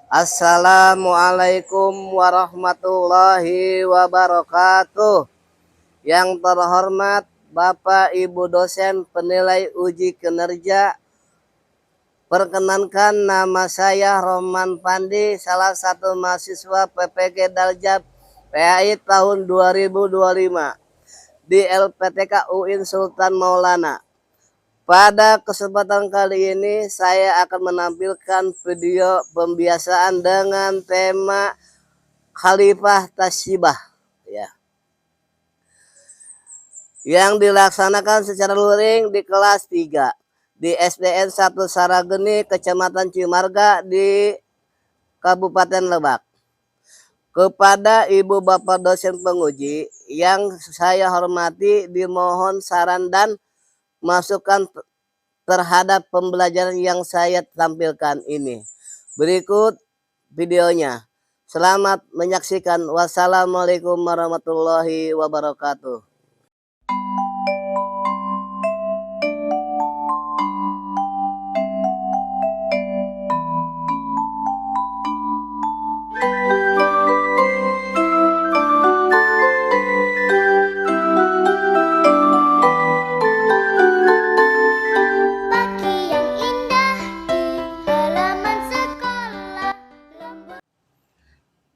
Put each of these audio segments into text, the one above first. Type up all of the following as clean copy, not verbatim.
Assalamualaikum warahmatullahi wabarakatuh. Yang terhormat Bapak Ibu dosen penilai uji kinerja, perkenankan nama saya Roman Pandi, salah satu mahasiswa PPG Daljab PAI tahun 2025 di LPTK UIN Sultan Maulana. Pada kesempatan kali ini saya akan menampilkan video pembiasaan dengan tema Khalifah Tasyibah ya, yang dilaksanakan secara luring di kelas 3 di SDN 1 Sarageni, Kecamatan Cimarga di Kabupaten Lebak. Kepada Ibu Bapak dosen penguji yang saya hormati, dimohon saran dan masukan terhadap pembelajaran yang saya tampilkan ini. Berikut videonya. Selamat menyaksikan. Wassalamualaikum warahmatullahi wabarakatuh.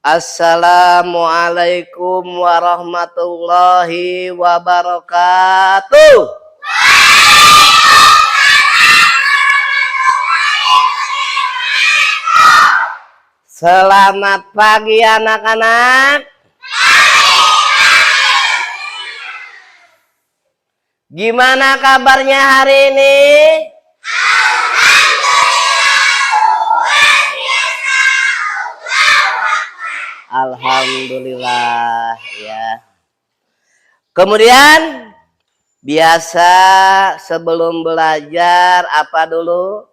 Assalamualaikum warahmatullahi wabarakatuh. Selamat pagi anak-anak. Gimana kabarnya hari ini? Alhamdulillah ya. Kemudian biasa sebelum belajar apa dulu?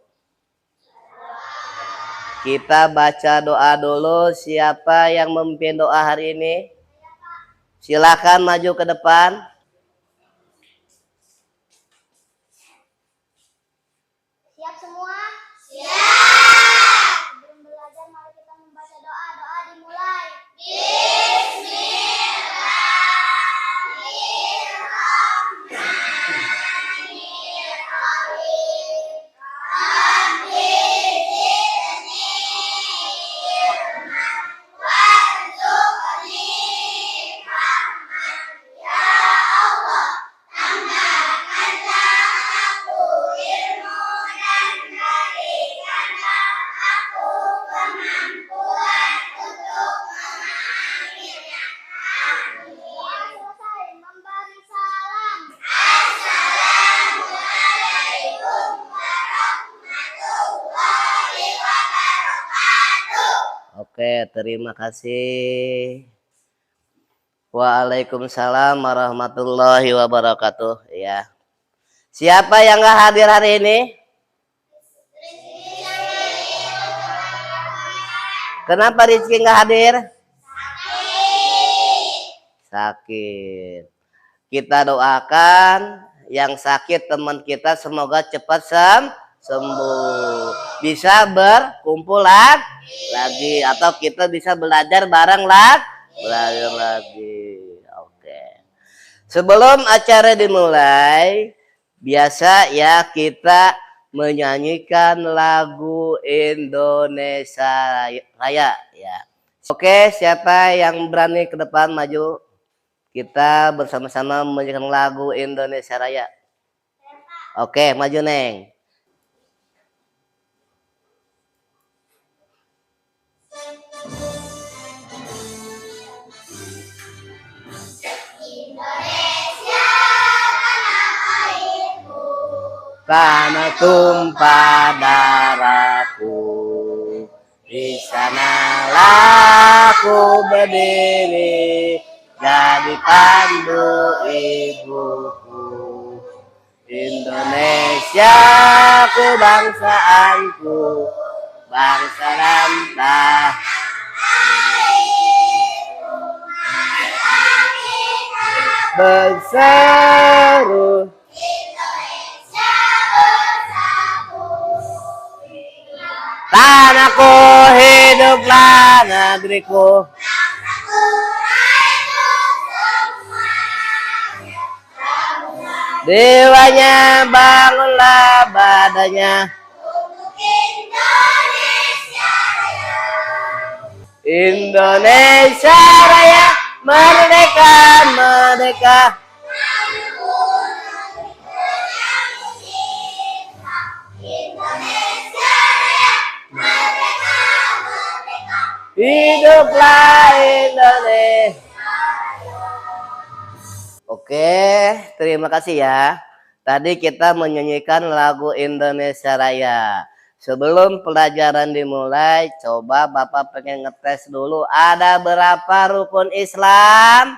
Kita baca doa dulu. Siapa yang memimpin doa hari ini? Silakan maju ke depan. Siap semua? Siap. Sebelum belajar mari kita membaca doa. Doa dimulai. Oke, terima kasih. Waalaikumsalam warahmatullahi wabarakatuh ya. Siapa yang nggak hadir hari ini? Kenapa Rizky nggak hadir? Sakit. Kita doakan yang sakit teman kita semoga cepat sembuh. Bisa berkumpul lagi atau kita bisa belajar bareng lagi. Oke. Sebelum acara dimulai, biasa ya kita menyanyikan lagu Indonesia Raya ya. Oke, siapa yang berani ke depan maju? Kita bersama-sama menyanyikan lagu Indonesia Raya. Oke, maju Neng. Tanah tumpah darahku, di sanalah aku berdiri, jadi pandu ibuku. Indonesia kebangsaanku, bangsa dan tanah. Berseru tanahku, hiduplah negeriku. Dewanya bangunlah badannya. Indonesia Raya, merdeka, merdeka. Hiduplah Indonesia. Oke, terima kasih ya. Tadi kita menyanyikan lagu Indonesia Raya. Sebelum pelajaran dimulai, coba Bapak pengen ngetes dulu. Ada berapa rukun Islam?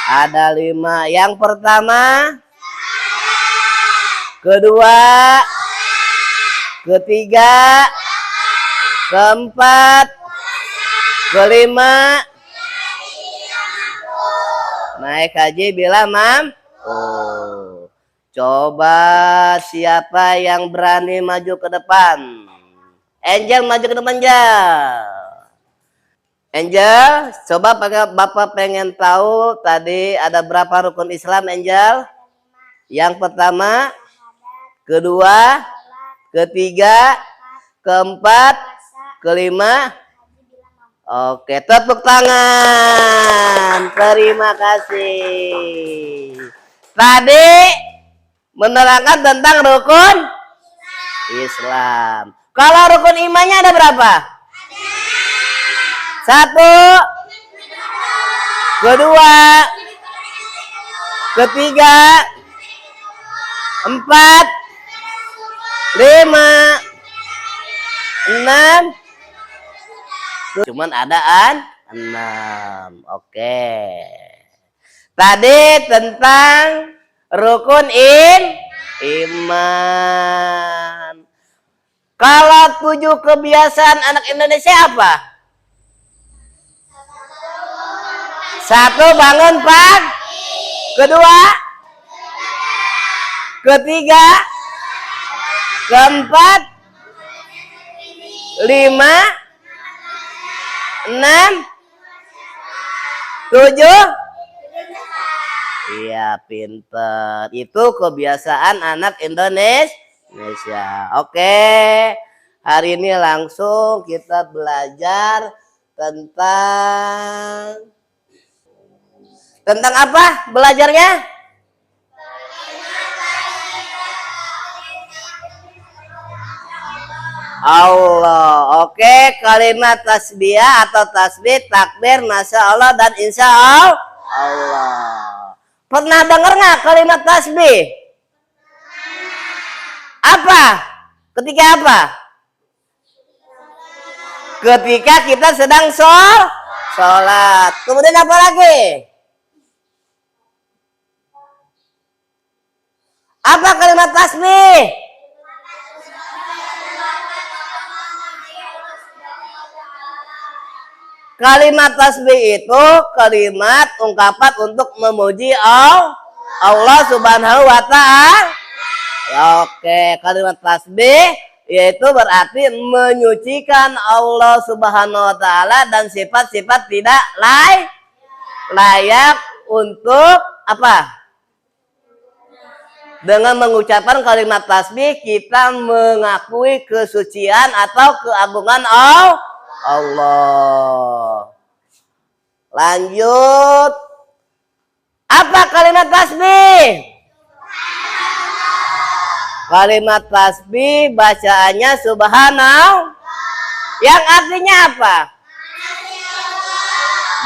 Ada 5. Yang pertama, kedua, ketiga, keempat, kelima. Naik haji bila mam. Oh. Coba siapa yang berani maju ke depan? Angel maju ke depan, Angel. Angel, coba Bapak pengen tahu tadi ada berapa rukun Islam, Angel? Yang pertama, kedua, ketiga, keempat, kelima. Oke, tepuk tangan. Terima kasih. Tadi menerangkan tentang rukun Islam. Kalau rukun imannya ada berapa? 1, kedua, ketiga, 4, 5, 6. Cuman adaan 6. Oke. Tadi tentang rukun iman. Kalau 7 kebiasaan anak Indonesia apa? 1, bangun pagi. Kedua, ketiga, keempat, 5, 6, 7. Iya, pinter. Itu kebiasaan anak Indonesia. Oke. Hari ini langsung kita belajar tentang apa belajarnya? Allah. Oke, kalimat tasbihah atau tasbih, takbir, masya Allah dan insya Allah. Pernah dengar nggak kalimat tasbih? Apa? Ketika apa? Ketika kita sedang sholat. Kemudian apa lagi? Apa kalimat tasbih? Kalimat tasbih itu kalimat ungkapan untuk memuji Allah Subhanahu wa ta'ala. Oke, kalimat tasbih yaitu berarti menyucikan Allah Subhanahu wa ta'ala dan sifat-sifat tidak layak untuk apa? Dengan mengucapkan kalimat tasbih kita mengakui kesucian atau keagungan Allah. Lanjut. Apa kalimat tasbih? Kalimat tasbih bacaannya subhanallah. Yang artinya apa?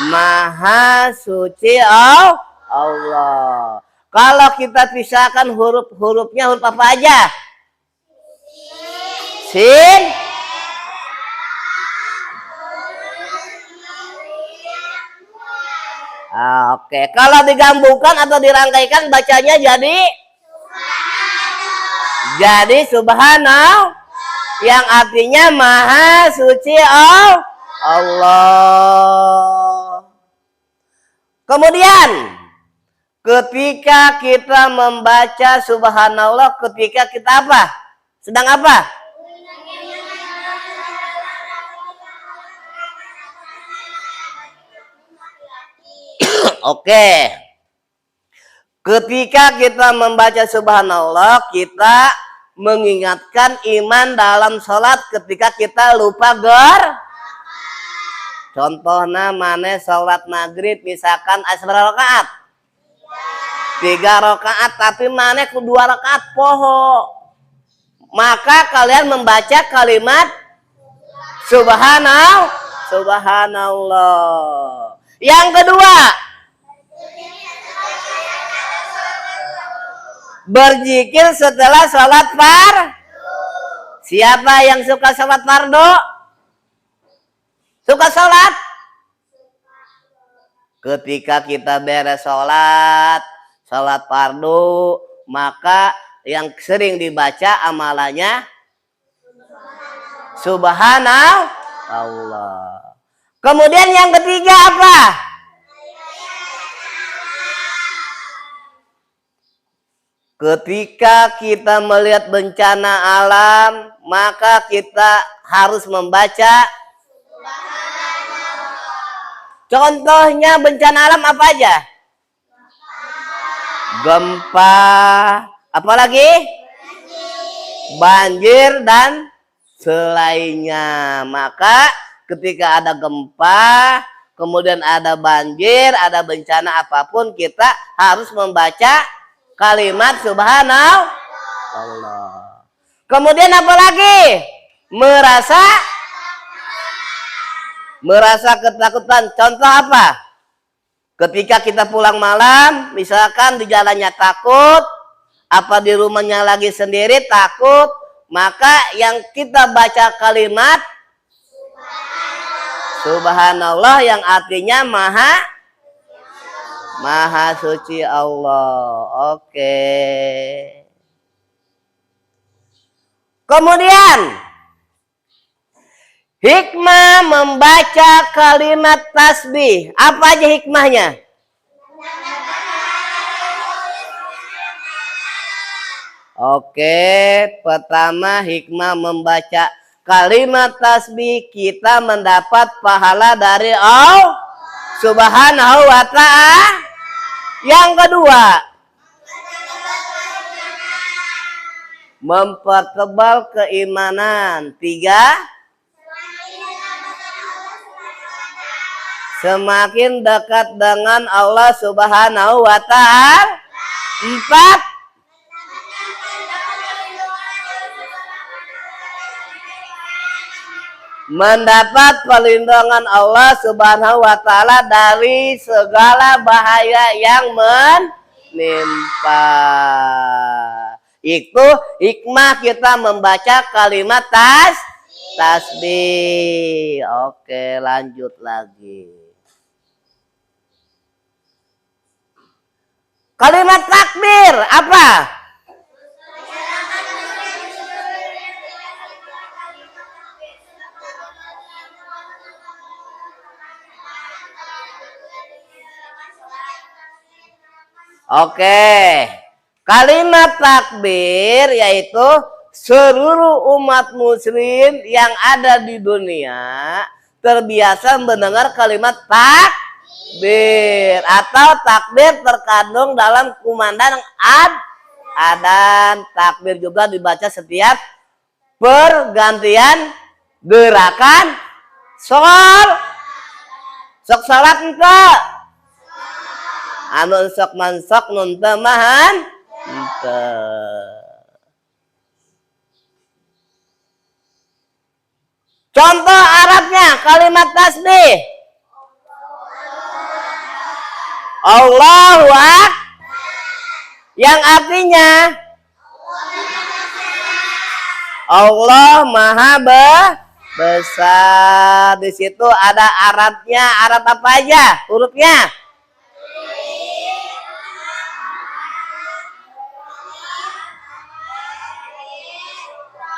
Maha suci Allah. Kalau kita pisahkan hurufnya huruf apa aja? Sin. Oke. Kalau digabungkan atau dirangkaikan bacanya jadi subhanallah. Yang artinya maha suci Allah. Kemudian ketika kita membaca subhanallah, ketika kita apa? Sedang apa? Oke. Ketika kita membaca subhanallah, kita mengingatkan iman dalam sholat ketika kita lupa contohnya mana sholat maghrib misalkan asal rakaat 3 rakaat tapi mana ke 2 rakaat poho, maka kalian membaca kalimat subhanallah. Yang kedua, berzikir setelah sholat Siapa yang suka sholat fardu? Suka sholat? Ketika kita beres sholat fardu, maka yang sering dibaca amalannya subhanallah. Kemudian yang ketiga apa? Ketika kita melihat bencana alam, maka kita harus membaca. Contohnya bencana alam apa aja? Gempa, apalagi? Banjir dan selainnya. Maka ketika ada gempa, kemudian ada banjir, ada bencana apapun, kita harus membaca kalimat subhanallah. Kemudian apa lagi? Merasa ketakutan. Contoh apa? Ketika kita pulang malam, misalkan di jalannya takut, apa di rumahnya lagi sendiri takut, maka yang kita baca kalimat subhanallah yang artinya Maha suci Allah. Oke. Kemudian hikmah membaca kalimat tasbih. Apa aja hikmahnya? Oke, pertama hikmah membaca kalimat tasbih, kita mendapat pahala dari Allah Subhanahu wa ta'ala. Yang kedua, mempertebal keimanan. 3, semakin dekat dengan Allah Subhanahu wa ta'ala. 4, mendapat perlindungan Allah Subhanahu wa ta'ala dari segala bahaya yang menimpa. Itu hikmah kita membaca kalimat tasbih. Oke, lanjut lagi. Kalimat takbir apa? Oke, kalimat takbir yaitu seluruh umat muslim yang ada di dunia terbiasa mendengar kalimat takbir atau takbir terkandung dalam kumandang adzan. Takbir juga dibaca setiap pergantian gerakan sok salat engkau. Anu sok mansok nun temahan contoh Arabnya kalimat tasbih Allahu Akbar, yang artinya Allah Maha Besar. Di situ ada Arabnya. Arab apa aja hurufnya?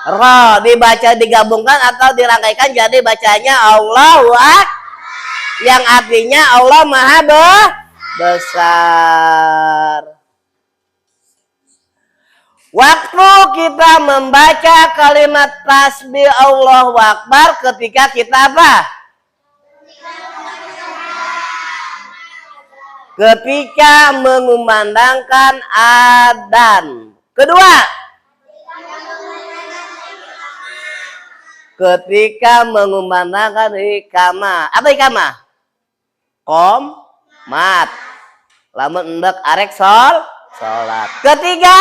Ra, dibaca digabungkan atau dirangkaikan jadi bacanya Allahu Akbar, yang artinya Allah Maha Besar. Waktu kita membaca kalimat tasbih Allahu Akbar ketika kita apa? ketika mengumandangkan adzan. Kedua, ketika mengumandangkan iqamah. Apa iqamah? Qomat. Lamun endek arek salat. Ketiga,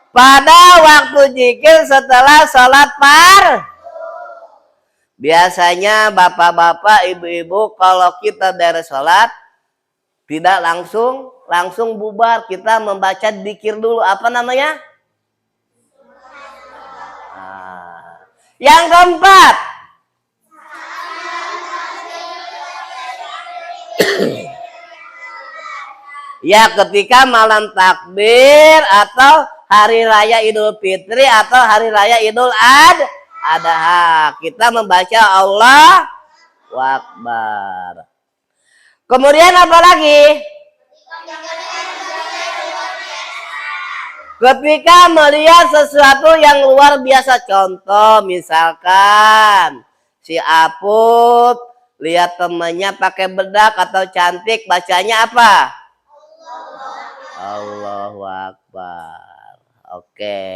pada waktu zikir setelah salat biasanya bapak-bapak, ibu-ibu kalau kita beres salat tidak langsung bubar, kita membaca zikir dulu. Apa namanya? Yang keempat, ya ketika malam takbir atau hari raya Idul Fitri atau hari raya Idul Adha, kita membaca Allahu Akbar. Kemudian apa lagi? Ketika melihat sesuatu yang luar biasa, contoh misalkan si Aput lihat temannya pakai bedak atau cantik, bacanya apa? Allahu Akbar. Oke.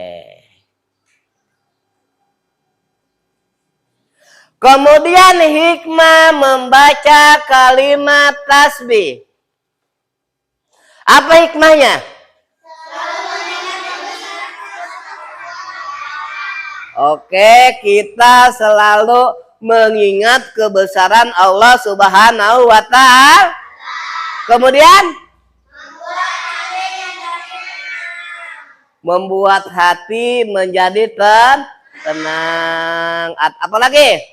Kemudian hikmah membaca kalimat tasbih. Apa hikmahnya? Oke, kita selalu mengingat kebesaran Allah Subhanahu wa Ta'ala. Kemudian membuat hati menjadi tenang. Apalagi?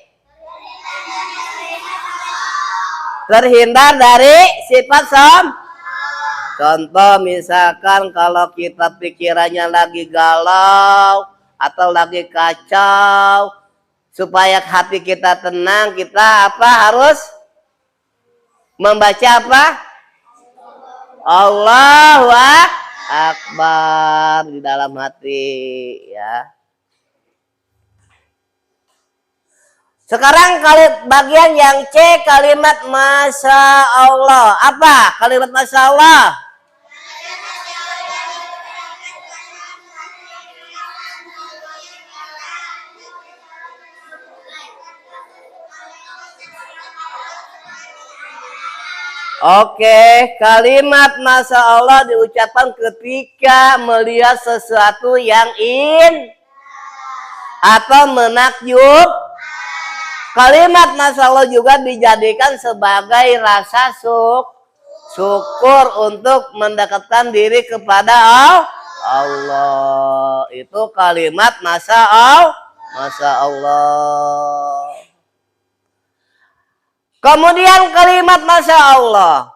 Terhindar dari sifat contoh misalkan kalau kita pikirannya lagi galau atau lagi kacau, supaya hati kita tenang, kita harus membaca apa? Allahu Akbar di dalam hati, ya. Sekarang bagian yang C, kalimat Masya Allah. Apa kalimat Masya Allah? Oke, kalimat Masya Allah diucapkan ketika melihat sesuatu yang atau menakjub. Kalimat Masya Allah juga dijadikan sebagai rasa syukur untuk mendekatkan diri kepada Allah. Itu kalimat Masya Allah. Kemudian kalimat Masya Allah.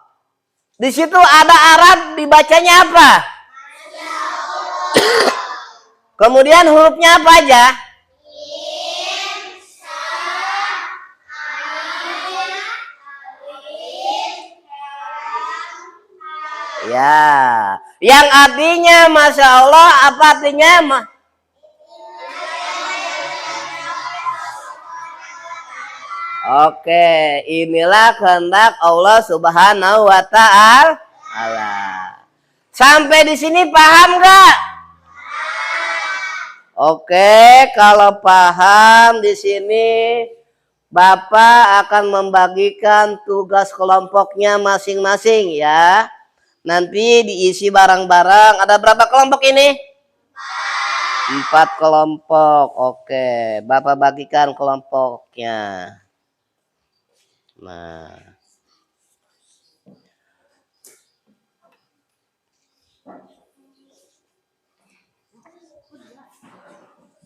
Di situ ada Arab, dibacanya apa? Kemudian hurufnya apa aja? Ya, yang artinya Masya Allah, apa artinya? Oke, inilah kehendak Allah Subhanahu wa Ta'ala. Sampai di sini paham gak? Oke, kalau paham di sini, Bapak akan membagikan tugas kelompoknya masing-masing, ya. Nanti diisi bareng-bareng. Ada berapa kelompok ini? 4 kelompok. Oke, Bapak bagikan kelompoknya. Nah,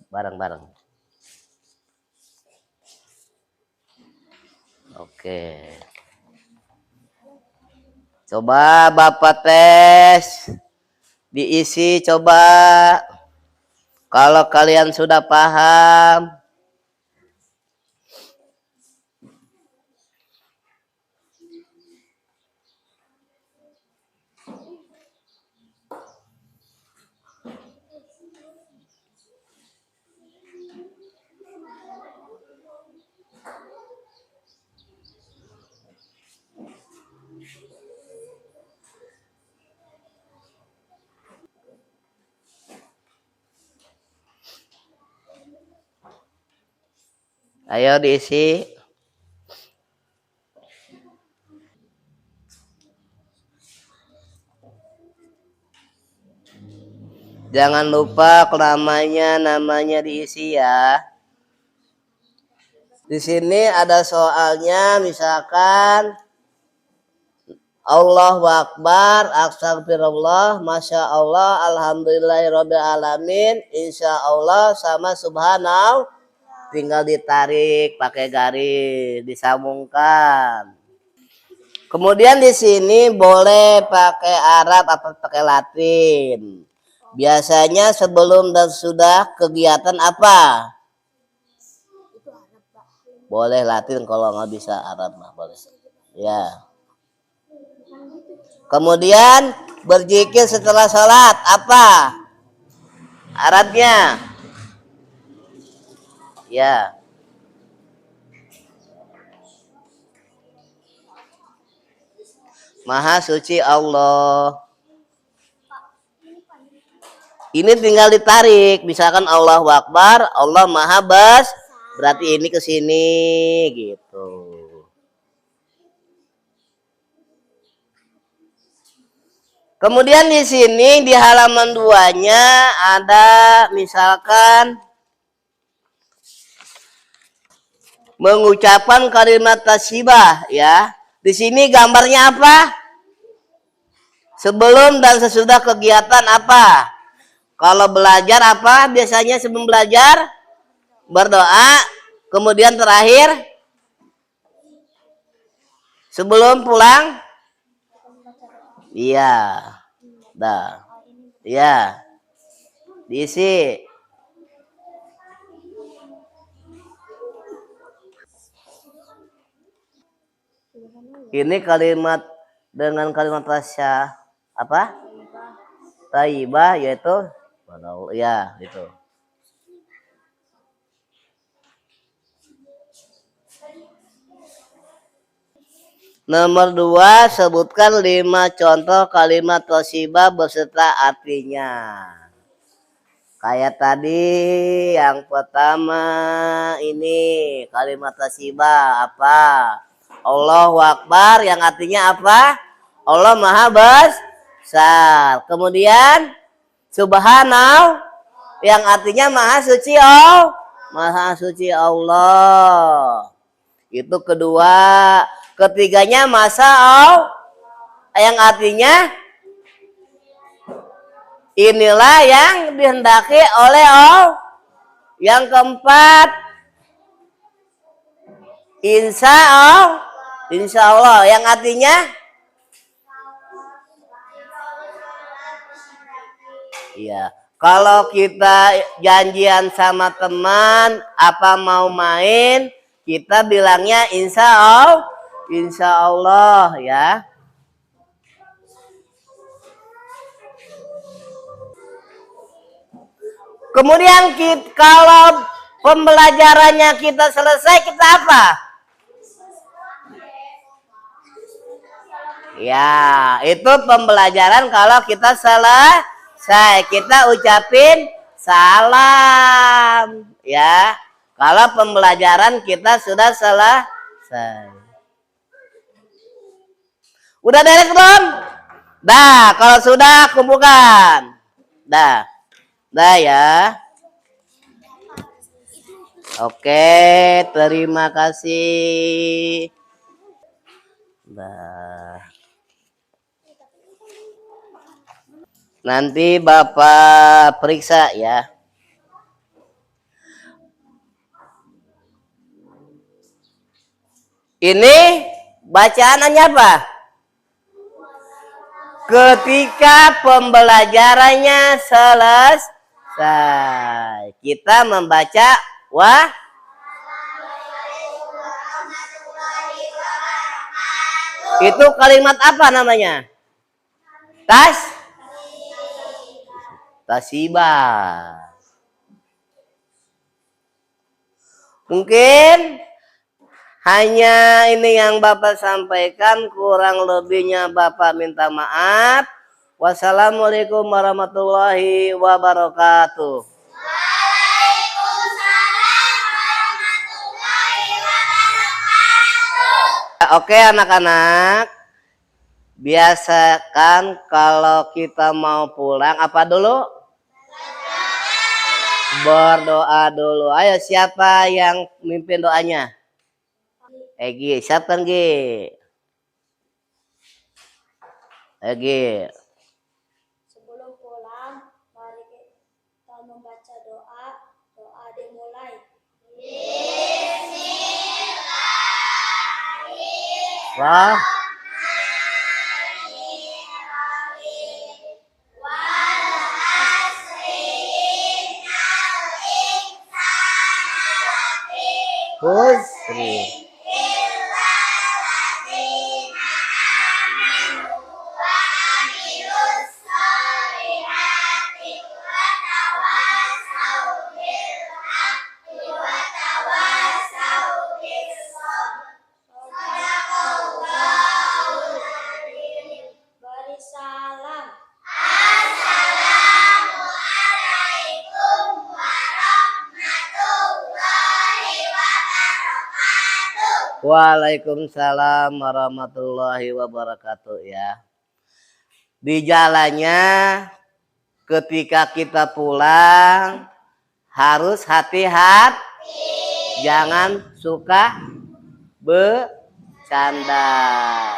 bareng-bareng. Oke. Coba Bapak tes, diisi coba. Kalau kalian sudah paham, Ayo diisi. Jangan lupa namanya diisi ya. Di sini ada soalnya, misalkan Allahu Akbar, astagfirullah, masya Allah, alhamdulillahirabbil alamin, insya Allah sama subhanallah. Tinggal ditarik pakai garis, disambungkan. Kemudian di sini boleh pakai Arab atau pakai Latin. Biasanya sebelum dan sudah kegiatan apa? Boleh Latin, kalau nggak bisa Arab mah boleh. Ya. Kemudian berzikir setelah sholat apa? Arabnya? Ya. Maha suci Allah. Ini tinggal ditarik, misalkan Allahu Akbar, Allah Maha Bes, berarti ini ke sini gitu. Kemudian di sini di halaman 2-nya ada misalkan mengucapkan kalimat tasyibah ya. Di sini gambarnya apa? Sebelum dan sesudah kegiatan apa? Kalau belajar apa biasanya sebelum belajar? Berdoa. Kemudian terakhir sebelum pulang? Iya. Dah. Iya. Diisi. Ini kalimat dengan kalimat tasya apa? Thayyibah, yaitu ya gitu. Nomor 2, sebutkan 5 contoh kalimat thayyibah beserta artinya. Kayak tadi yang pertama ini kalimat thayyibah apa? Allahu Akbar yang artinya apa? Allah Maha Besar. Kemudian Subhanallah yang artinya Maha Suci Allah. Maha Suci Allah. Itu kedua. Ketiganya Masa Allah yang artinya inilah yang dihendaki oleh Allah. Yang keempat Insya Allah yang artinya iya. Kalau kita janjian sama teman apa mau main, kita bilangnya insya Allah ya. Kemudian kalau pembelajarannya kita selesai, kita apa? Ya, itu pembelajaran kalau kita selesai. Kita ucapin salam. Ya, kalau pembelajaran kita sudah selesai. Udah beres belum? Dah, kalau sudah kumpulkan. Dah ya. Oke, terima kasih. Dah. Nanti Bapak periksa ya. Ini bacaannya apa? Ketika pembelajarannya selesai, kita membaca itu kalimat apa namanya? Tasyibah. Mungkin hanya ini yang Bapak sampaikan, kurang lebihnya Bapak minta maaf. Wassalamualaikum warahmatullahi wabarakatuh. Waalaikumsalam warahmatullahi oke anak-anak. Biasakan kalau kita mau pulang apa dulu? Berdoa dulu. Ayo siapa yang mimpin doanya? Egi, siapa Egi? Egi. Sebelum pulang, mari kita membaca doa. Doa dimulai. Wah. Husri. Beri salam. Waalaikumsalam warahmatullahi wabarakatuh ya. Di jalannya ketika kita pulang harus hati-hati. Jangan suka bercanda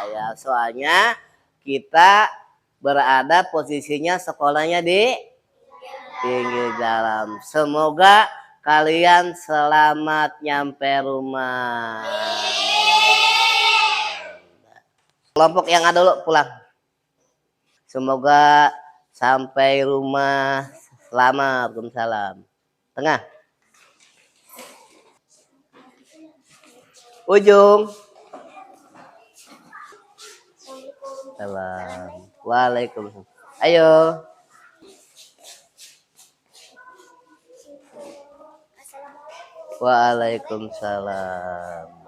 ya. Soalnya kita berada posisinya sekolahnya di pinggir jalan. Semoga kalian selamat nyampe rumah. Kelompok yang ada dulu pulang. Semoga sampai rumah selamat. Waalaikumsalam. Tengah. Ujung. Salam. Waalaikumsalam. Ayo. Waalaikumsalam.